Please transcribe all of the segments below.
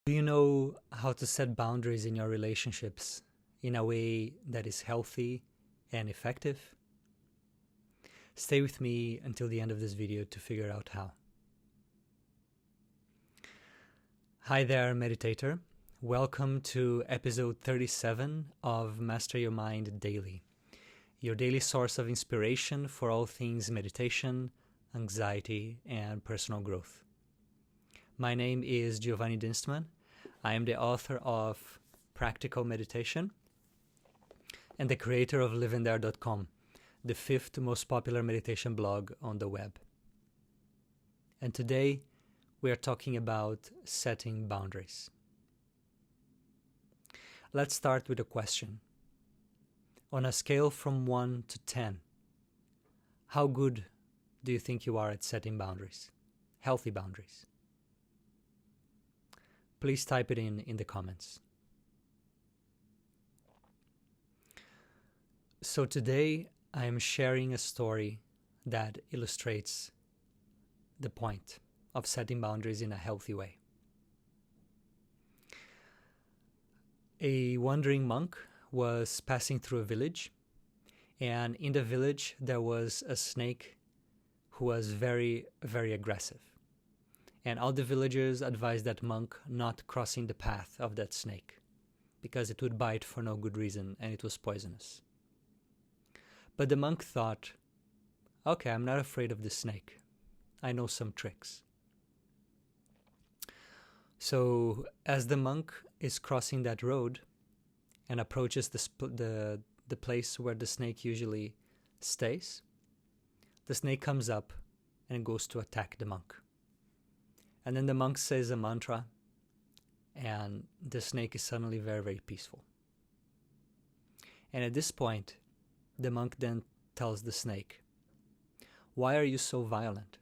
Do you know how to set boundaries in your relationships in a way that is healthy and effective? Stay with me until the end of this video to figure out how. Hi there, meditator. Welcome to episode 37 of Master Your Mind Daily, your daily source of inspiration for all things meditation, anxiety, and personal growth. My name is Giovanni Dinstmann. I am the author of Practical Meditation and the creator of livingthere.com, the fifth most popular meditation blog on the web. And today we are talking about setting boundaries. Let's start with a question. On a scale from 1 to 10, how good do you think you are at setting boundaries, healthy boundaries? Please type it in the comments. So today I am sharing a story that illustrates the point of setting boundaries in a healthy way. A wandering monk was passing through a village, and in the village there was a snake who was very, very aggressive. And all the villagers advised that monk not crossing the path of that snake because it would bite for no good reason and it was poisonous. But the monk thought, okay, I'm not afraid of the snake. I know some tricks. So as the monk is crossing that road and approaches the place where the snake usually stays, the snake comes up and goes to attack the monk. And then the monk says a mantra, and the snake is suddenly very, very peaceful. And at this point, the monk then tells the snake, "Why are you so violent?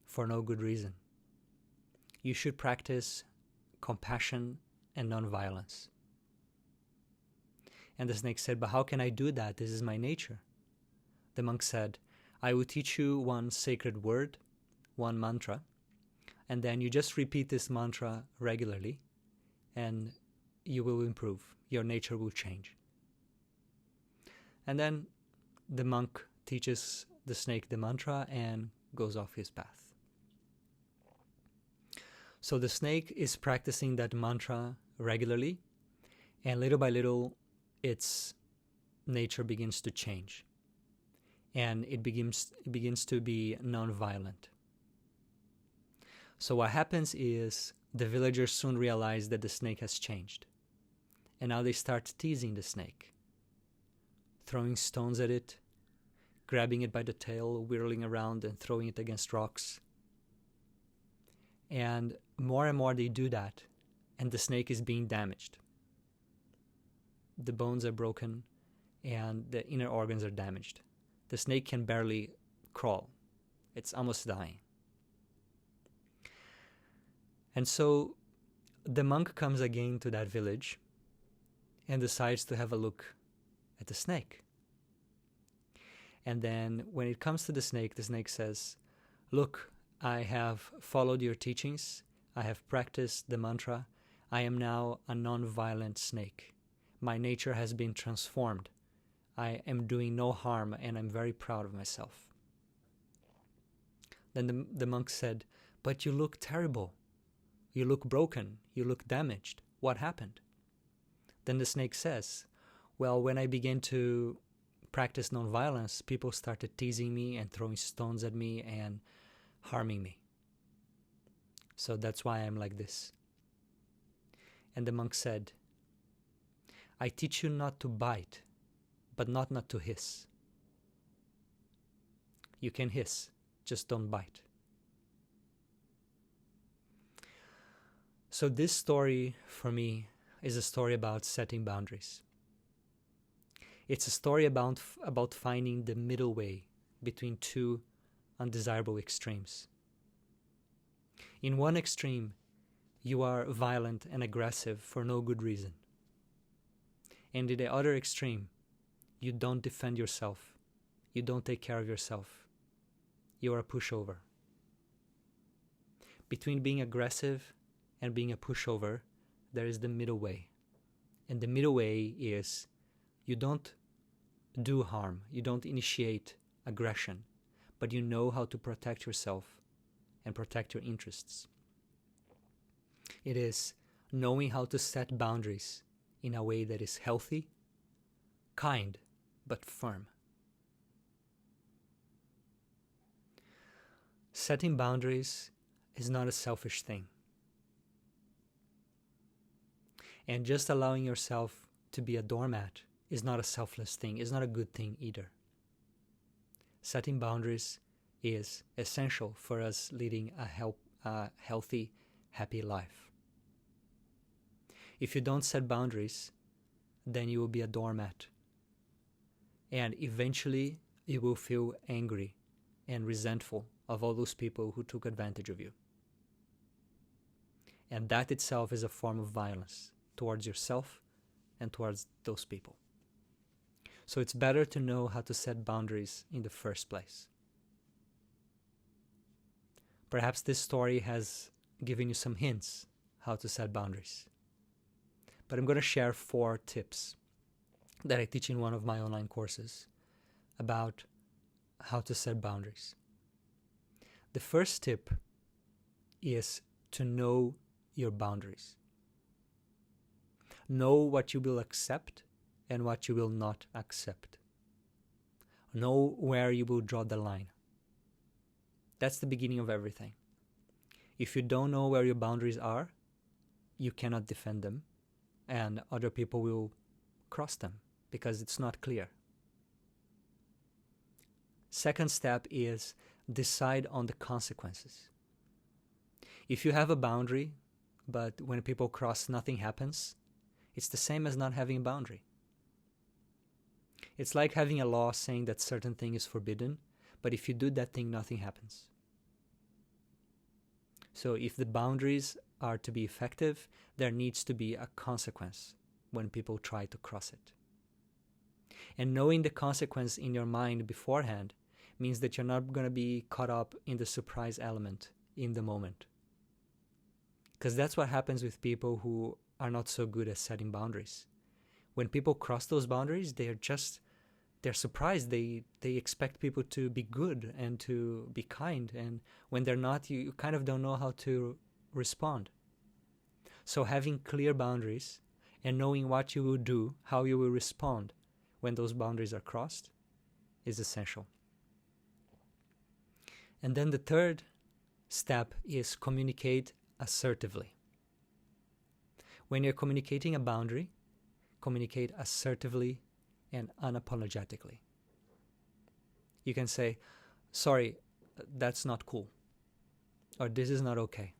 For no good reason. You should practice compassion and non-violence." And the snake said, "But how can I do that? This is my nature." The monk said, "I will teach you one sacred word, one mantra, and then you just repeat this mantra regularly and you will improve. Your nature will change." And then the monk teaches the snake the mantra and goes off his path. So the snake is practicing that mantra regularly, and little by little its nature begins to change, and it begins to be non-violent. So what happens is the villagers soon realize that the snake has changed. And now they start teasing the snake, throwing stones at it, grabbing it by the tail, whirling around and throwing it against rocks. And more they do that, and the snake is being damaged. The bones are broken and the inner organs are damaged. The snake can barely crawl. It's almost dying. And so the monk comes again to that village and decides to have a look at the snake. And then when it comes to the snake says, "Look, I have followed your teachings. I have practiced the mantra. I am now a non-violent snake. My nature has been transformed. I am doing no harm and I'm very proud of myself." Then the monk said, "But you look terrible. You look broken. You look damaged. What happened?" Then the snake says, "Well, when I began to practice nonviolence, people started teasing me and throwing stones at me and harming me. So that's why I'm like this." And the monk said, "I teach you not to bite, but not to hiss. You can hiss, just don't bite." So this story, for me, is a story about setting boundaries. It's a story about finding the middle way between two undesirable extremes. In one extreme, you are violent and aggressive for no good reason. And in the other extreme, you don't defend yourself. You don't take care of yourself. You are a pushover. Between being aggressive and being a pushover, there is the middle way. And the middle way is you don't do harm, you don't initiate aggression, but you know how to protect yourself and protect your interests. It is knowing how to set boundaries in a way that is healthy, kind, but firm. Setting boundaries is not a selfish thing. And just allowing yourself to be a doormat is not a selfless thing, is not a good thing either. Setting boundaries is essential for us leading a healthy, happy life. If you don't set boundaries, then you will be a doormat. And eventually you will feel angry and resentful of all those people who took advantage of you. And that itself is a form of violence towards yourself and towards those people. So it's better to know how to set boundaries in the first place. Perhaps this story has given you some hints how to set boundaries. But I'm going to share 4 tips that I teach in one of my online courses about how to set boundaries. The first tip is to know your boundaries. Know what you will accept and what you will not accept. Know where you will draw the line. That's the beginning of everything. If you don't know where your boundaries are, you cannot defend them, and other people will cross them because it's not clear. Second step is decide on the consequences. If you have a boundary, but when people cross, nothing happens, it's the same as not having a boundary. It's like having a law saying that certain thing is forbidden, but if you do that thing, nothing happens. So if the boundaries are to be effective, there needs to be a consequence when people try to cross it. And knowing the consequence in your mind beforehand means that you're not going to be caught up in the surprise element in the moment. Because that's what happens with people who are not so good at setting boundaries. When people cross those boundaries, they're surprised. They expect people to be good and to be kind. And when they're not, you kind of don't know how to respond. So having clear boundaries and knowing what you will do, how you will respond when those boundaries are crossed is essential. And then the third step is communicate assertively. When you're communicating a boundary, communicate assertively and unapologetically. You can say, sorry, that's not cool. Or this is not okay.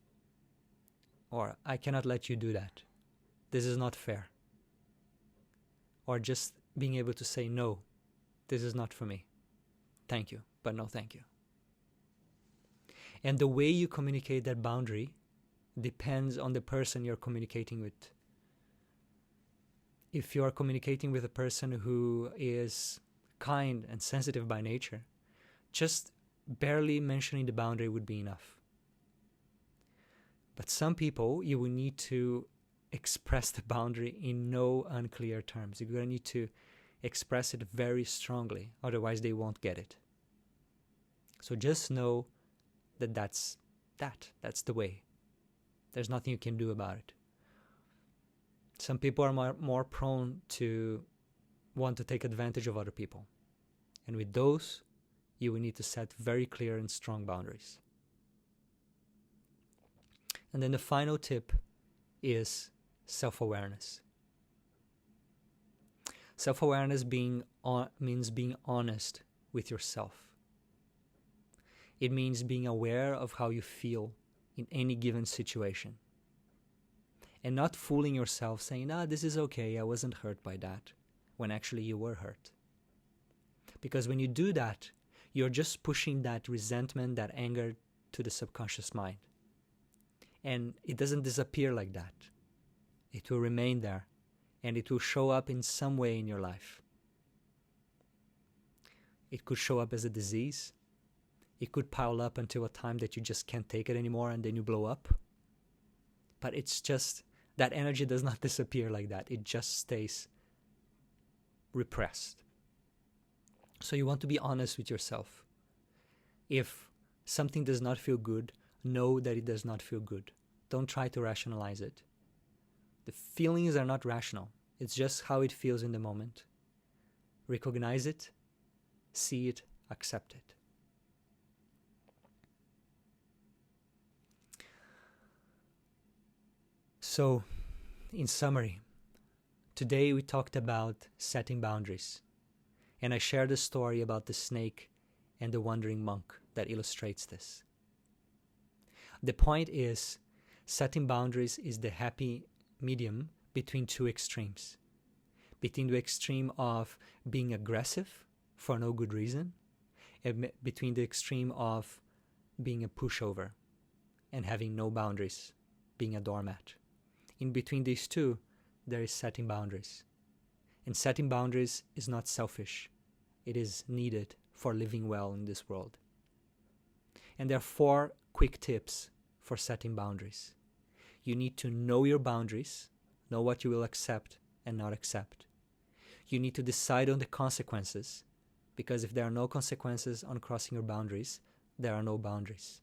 Or I cannot let you do that. This is not fair. Or just being able to say, no, this is not for me. Thank you, but no thank you. And the way you communicate that boundary depends on the person you're communicating with. If you are communicating with a person who is kind and sensitive by nature, just barely mentioning the boundary would be enough. But some people, you will need to express the boundary in no unclear terms. You're going to need to express it very strongly, otherwise they won't get it. So just know that that's the way. There's nothing you can do about it. Some people are more prone to want to take advantage of other people. And with those, you will need to set very clear and strong boundaries. And then the final tip is self-awareness. Self-awareness means being honest with yourself. It means being aware of how you feel in any given situation. And not fooling yourself saying, this is okay, I wasn't hurt by that, when actually you were hurt. Because when you do that, you're just pushing that resentment, that anger to the subconscious mind. And it doesn't disappear like that. It will remain there, and it will show up in some way in your life. It could show up as a disease. It could pile up until a time that you just can't take it anymore and then you blow up. But it's just that energy does not disappear like that. It just stays repressed. So you want to be honest with yourself. If something does not feel good, know that it does not feel good. Don't try to rationalize it. The feelings are not rational. It's just how it feels in the moment. Recognize it, see it, accept it. So, in summary, today we talked about setting boundaries, and I shared a story about the snake and the wandering monk that illustrates this. The point is, setting boundaries is the happy medium between two extremes. Between the extreme of being aggressive for no good reason, and between the extreme of being a pushover and having no boundaries, being a doormat. In between these two, there is setting boundaries. And setting boundaries is not selfish. It is needed for living well in this world. And there are 4 quick tips for setting boundaries. You need to know your boundaries, know what you will accept and not accept. You need to decide on the consequences, because if there are no consequences on crossing your boundaries, there are no boundaries.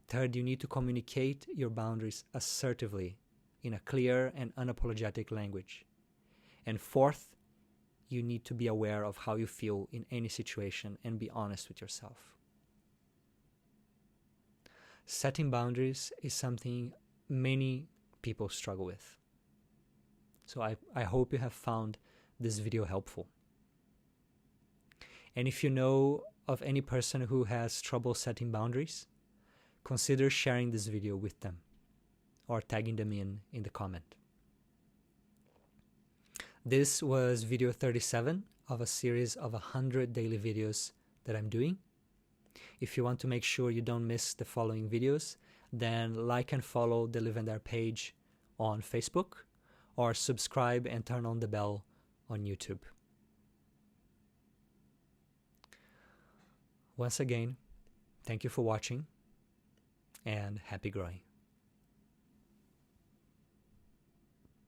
Third, you need to communicate your boundaries assertively in a clear and unapologetic language. And fourth, you need to be aware of how you feel in any situation and be honest with yourself. Setting boundaries is something many people struggle with. So I hope you have found this video helpful. And if you know of any person who has trouble setting boundaries, consider sharing this video with them or tagging them in the comment. This was video 37 of a series of 100 daily videos that I'm doing. If you want to make sure you don't miss the following videos, then like and follow the Live and Dare page on Facebook, or subscribe and turn on the bell on YouTube. Once again, thank you for watching, and happy growing.